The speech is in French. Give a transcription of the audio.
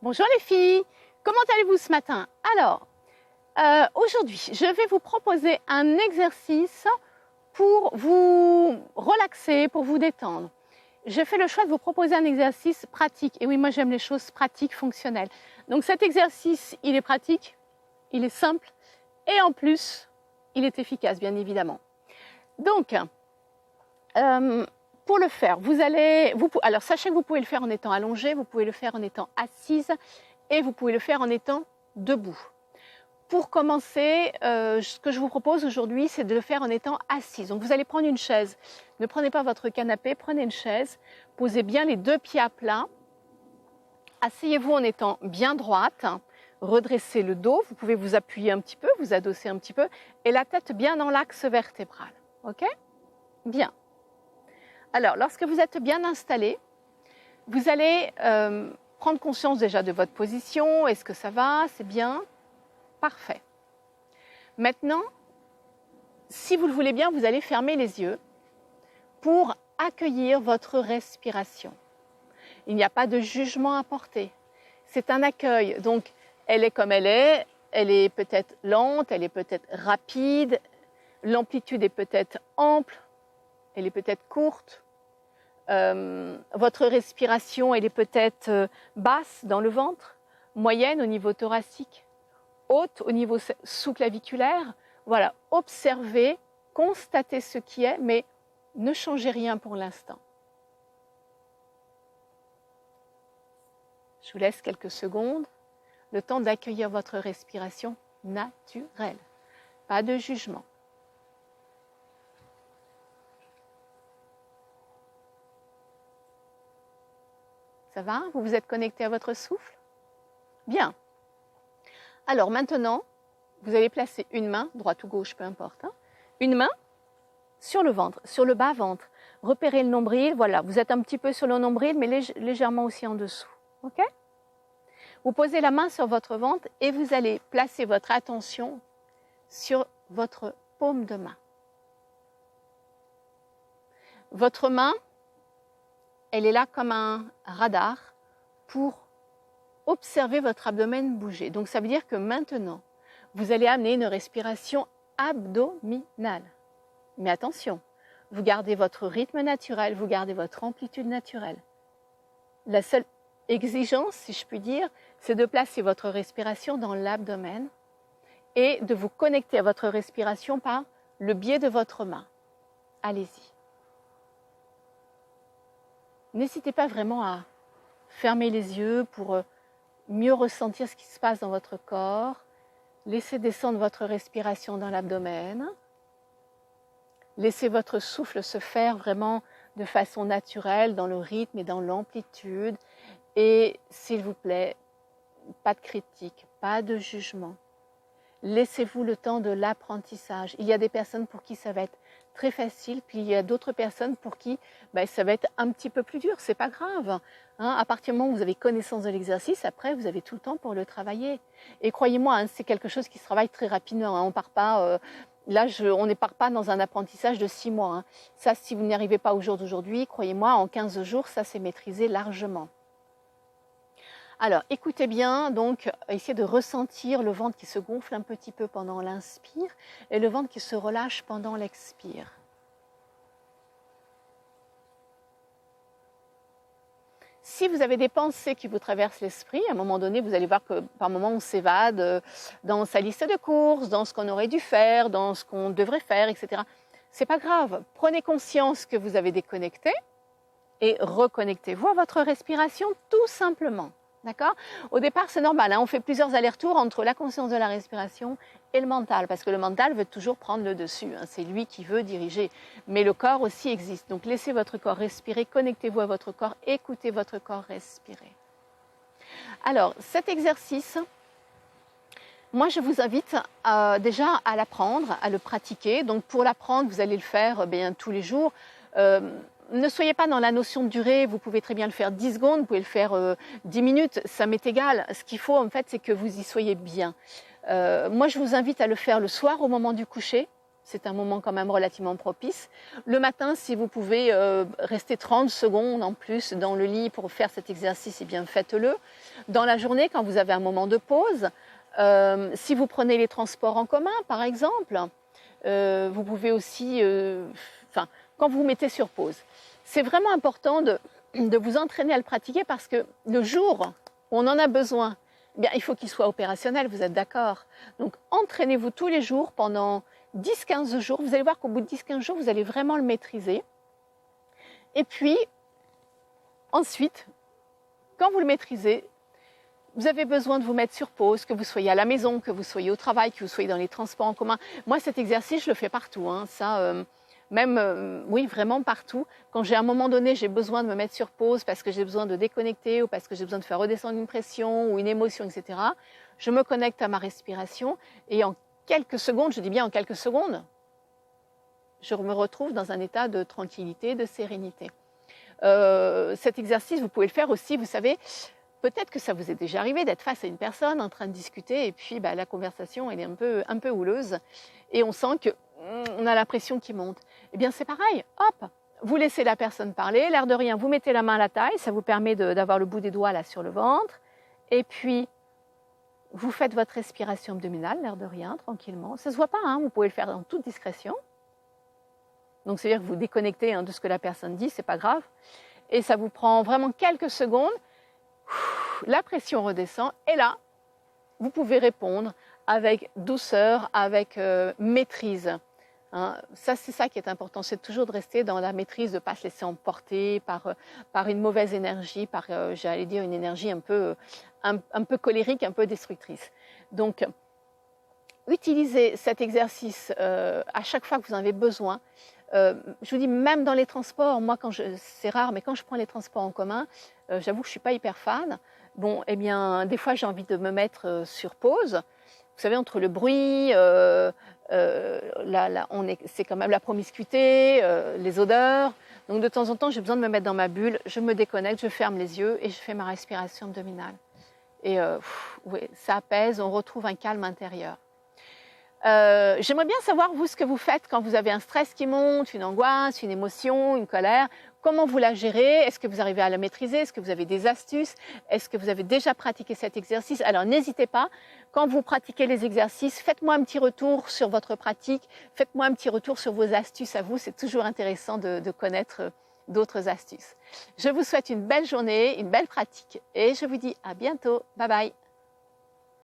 Bonjour les filles, comment allez-vous ce matin? Alors, aujourd'hui, je vais vous proposer un exercice pour vous relaxer, pour vous détendre. J'ai fait le choix de vous proposer un exercice pratique. Et oui, moi j'aime les choses pratiques, fonctionnelles. Donc cet exercice, il est pratique, il est simple et en plus, il est efficace, bien évidemment. Donc, pour le faire, alors sachez que vous pouvez le faire en étant allongé, vous pouvez le faire en étant assise et vous pouvez le faire en étant debout. Pour commencer, ce que je vous propose aujourd'hui, c'est de le faire en étant assise. Donc vous allez prendre une chaise. Ne prenez pas votre canapé, prenez une chaise. Posez bien les deux pieds à plat. Asseyez-vous en étant bien droite. Redressez le dos. Vous pouvez vous appuyer un petit peu, vous adosser un petit peu. Et la tête bien dans l'axe vertébral. OK? Bien. Alors, lorsque vous êtes bien installé, vous allez prendre conscience déjà de votre position. Est-ce que ça va? C'est bien? Parfait. Maintenant, si vous le voulez bien, vous allez fermer les yeux pour accueillir votre respiration. Il n'y a pas de jugement à porter. C'est un accueil. Donc, elle est comme elle est peut-être lente, elle est peut-être rapide, l'amplitude est peut-être ample, elle est peut-être courte. Votre respiration, elle est peut-être basse dans le ventre, moyenne au niveau thoracique, haute au niveau sous-claviculaire. Voilà, observez, constatez ce qui est, mais ne changez rien pour l'instant. Je vous laisse quelques secondes, le temps d'accueillir votre respiration naturelle. Pas de jugement. Ça va? Vous vous êtes connecté à votre souffle? Bien. Alors maintenant, vous allez placer une main, droite ou gauche, peu importe, une main sur le ventre, sur le bas-ventre. Repérez le nombril, voilà, vous êtes un petit peu sur le nombril, mais légèrement aussi en dessous. OK? Vous posez la main sur votre ventre et vous allez placer votre attention sur votre paume de main. Votre main, elle est là comme un radar pour observer votre abdomen bouger. Donc ça veut dire que maintenant, vous allez amener une respiration abdominale. Mais attention, vous gardez votre rythme naturel, vous gardez votre amplitude naturelle. La seule exigence, si je puis dire, c'est de placer votre respiration dans l'abdomen et de vous connecter à votre respiration par le biais de votre main. Allez-y. N'hésitez pas vraiment à fermer les yeux pour mieux ressentir ce qui se passe dans votre corps. Laissez descendre votre respiration dans l'abdomen. Laissez votre souffle se faire vraiment de façon naturelle, dans le rythme et dans l'amplitude. Et s'il vous plaît, pas de critique, pas de jugement. Laissez-vous le temps de l'apprentissage. Il y a des personnes pour qui ça va être très facile, puis il y a d'autres personnes pour qui ça va être un petit peu plus dur. C'est pas grave. À partir du moment où vous avez connaissance de l'exercice, après vous avez tout le temps pour le travailler. Et croyez-moi, c'est quelque chose qui se travaille très rapidement. On part pas. On ne part pas dans un apprentissage de 6 mois. Ça, si vous n'y arrivez pas au jour d'aujourd'hui, croyez-moi, en 15 jours, ça c'est maîtrisé largement. Alors, écoutez bien, donc, essayez de ressentir le ventre qui se gonfle un petit peu pendant l'inspire et le ventre qui se relâche pendant l'expire. Si vous avez des pensées qui vous traversent l'esprit, à un moment donné, vous allez voir que par moments on s'évade dans sa liste de courses, dans ce qu'on aurait dû faire, dans ce qu'on devrait faire, etc. C'est pas grave. Prenez conscience que vous avez déconnecté et reconnectez-vous à votre respiration tout simplement. D'accord? Au départ, c'est normal. On fait plusieurs allers-retours entre la conscience de la respiration et le mental, parce que le mental veut toujours prendre le dessus. C'est lui qui veut diriger. Mais le corps aussi existe. Donc, laissez votre corps respirer, connectez-vous à votre corps, écoutez votre corps respirer. Alors, cet exercice, moi, je vous invite déjà à l'apprendre, à le pratiquer. Donc, pour l'apprendre, vous allez le faire tous les jours. Ne soyez pas dans la notion de durée, vous pouvez très bien le faire 10 secondes, vous pouvez le faire 10 minutes, ça m'est égal. Ce qu'il faut en fait, c'est que vous y soyez bien. Moi, je vous invite à le faire le soir au moment du coucher, c'est un moment quand même relativement propice. Le matin, si vous pouvez rester 30 secondes en plus dans le lit pour faire cet exercice, eh bien faites-le. Dans la journée, quand vous avez un moment de pause, si vous prenez les transports en commun, par exemple, vous pouvez aussi, quand vous vous mettez sur pause. C'est vraiment important de vous entraîner à le pratiquer parce que le jour où on en a besoin, eh bien, il faut qu'il soit opérationnel, vous êtes d'accord? Donc entraînez-vous tous les jours pendant 10-15 jours. Vous allez voir qu'au bout de 10-15 jours, vous allez vraiment le maîtriser. Et puis, ensuite, quand vous le maîtrisez, vous avez besoin de vous mettre sur pause, que vous soyez à la maison, que vous soyez au travail, que vous soyez dans les transports en commun. Moi, cet exercice, je le fais partout. Hein. Ça, oui, vraiment partout. Quand j'ai à un moment donné, j'ai besoin de me mettre sur pause parce que j'ai besoin de déconnecter ou parce que j'ai besoin de faire redescendre une pression ou une émotion, etc., je me connecte à ma respiration et en quelques secondes, je dis bien en quelques secondes, je me retrouve dans un état de tranquillité, de sérénité. Cet exercice, vous pouvez le faire aussi, vous savez, peut-être que ça vous est déjà arrivé d'être face à une personne en train de discuter et puis la conversation elle est un peu houleuse et on sent qu'on a la pression qui monte. Eh bien c'est pareil, hop, vous laissez la personne parler, l'air de rien, vous mettez la main à la taille, ça vous permet d'avoir le bout des doigts là sur le ventre et puis vous faites votre respiration abdominale, l'air de rien, tranquillement. Ça ne se voit pas, hein, vous pouvez le faire en toute discrétion. Donc, c'est-à-dire que vous déconnectez de ce que la personne dit, c'est pas grave. Et ça vous prend vraiment quelques secondes. La pression redescend. Et là, vous pouvez répondre avec douceur, avec maîtrise. Hein. Ça, c'est ça qui est important. C'est toujours de rester dans la maîtrise, de ne pas se laisser emporter par une mauvaise énergie, par, j'allais dire, une énergie un peu colérique, un peu destructrice. Donc, utilisez cet exercice à chaque fois que vous en avez besoin. Je vous dis, même dans les transports, moi, c'est rare, mais quand je prends les transports en commun, j'avoue que je ne suis pas hyper fan. Bon, eh bien, des fois, j'ai envie de me mettre sur pause. Vous savez, entre le bruit, c'est quand même la promiscuité, les odeurs. Donc, de temps en temps, j'ai besoin de me mettre dans ma bulle. Je me déconnecte, je ferme les yeux et je fais ma respiration abdominale. Et oui, ça apaise, on retrouve un calme intérieur. J'aimerais bien savoir, vous, ce que vous faites quand vous avez un stress qui monte, une angoisse, une émotion, une colère. Comment vous la gérez? Est-ce que vous arrivez à la maîtriser? Est-ce que vous avez des astuces? Est-ce que vous avez déjà pratiqué cet exercice? Alors, n'hésitez pas, quand vous pratiquez les exercices, faites-moi un petit retour sur votre pratique. Faites-moi un petit retour sur vos astuces à vous. C'est toujours intéressant de connaître d'autres astuces. Je vous souhaite une belle journée, une belle pratique et je vous dis à bientôt. Bye bye.